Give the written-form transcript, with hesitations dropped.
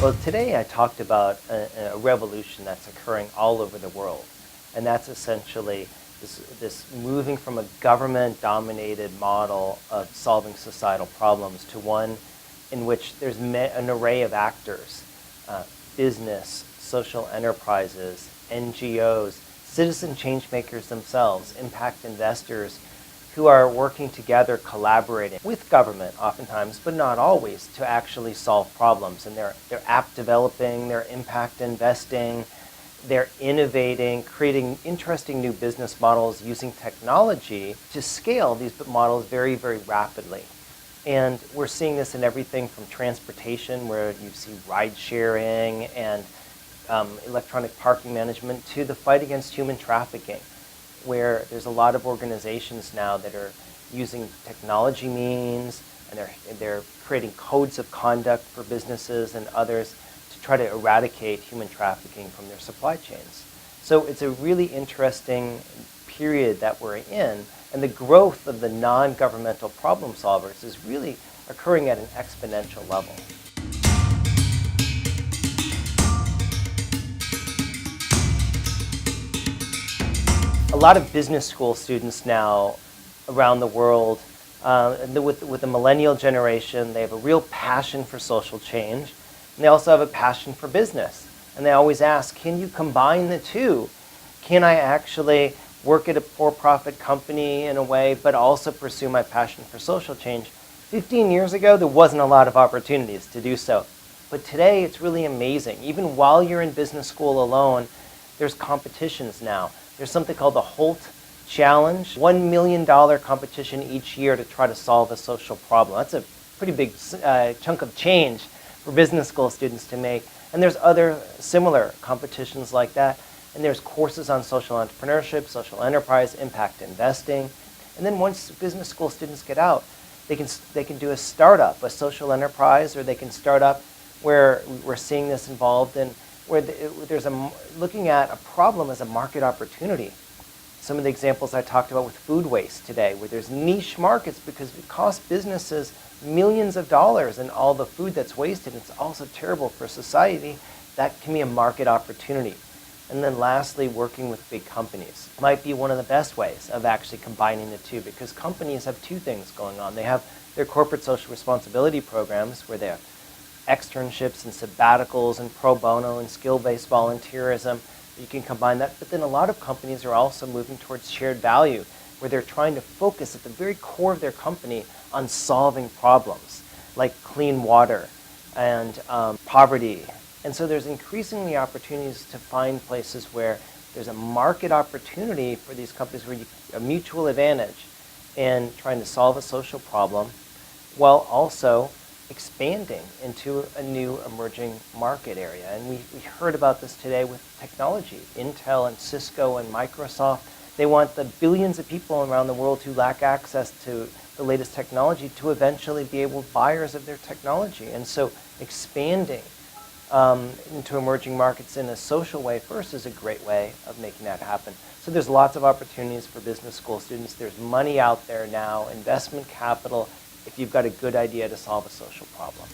Well, today I talked about a revolution that's occurring all over the world, and that's essentially this moving from a government-dominated model of solving societal problems to one in which there's an array of actors, business, social enterprises, NGOs, citizen change makers themselves, impact investors, who are working together, collaborating with government oftentimes, but not always, to actually solve problems. And they're app developing, they're impact investing, they're innovating, creating interesting new business models using technology to scale these models very, very rapidly. And we're seeing this in everything from transportation, where you see ride sharing and electronic parking management, to the fight against human trafficking, where there's a lot of organizations now that are using technology means, and they're creating codes of conduct for businesses and others to try to eradicate human trafficking from their supply chains. So it's a really interesting period that we're in, and the growth of the non-governmental problem solvers is really occurring at an exponential level. A lot of business school students now around the world, with the millennial generation, they have a real passion for social change, and they also have a passion for business. And they always ask, can you combine the two? Can I actually work at a for-profit company in a way, but also pursue my passion for social change? 15 years ago, there wasn't a lot of opportunities to do so. But today, it's really amazing. Even while you're in business school alone, there's competitions now. There's something called the Holt Challenge, $1 million competition each year to try to solve a social problem. That's a pretty big chunk of change for business school students to make. And there's other similar competitions like that. And there's courses on social entrepreneurship, social enterprise, impact investing. And then once business school students get out, they can do a startup, a social enterprise, or they can start up where we're seeing this involved in where there's looking at a problem as a market opportunity. Some of the examples I talked about with food waste today, where there's niche markets because it costs businesses millions of dollars in all the food that's wasted. It's also terrible for society. That can be a market opportunity. And then lastly, working with big companies might be one of the best ways of actually combining the two, because companies have two things going on. They have their corporate social responsibility programs, where they have externships and sabbaticals and pro bono and skill-based volunteerism. You can combine that. But then a lot of companies are also moving towards shared value, where they're trying to focus at the very core of their company on solving problems like clean water and poverty. And so there's increasingly opportunities to find places where there's a market opportunity for these companies, where a mutual advantage in trying to solve a social problem while also expanding into a new emerging market area. And we heard about this today with technology. Intel and Cisco and Microsoft, they want the billions of people around the world who lack access to the latest technology to eventually be able to be buyers of their technology. And so expanding into emerging markets in a social way first is a great way of making that happen. So there's lots of opportunities for business school students. There's money out there now, investment capital, if you've got a good idea to solve a social problem.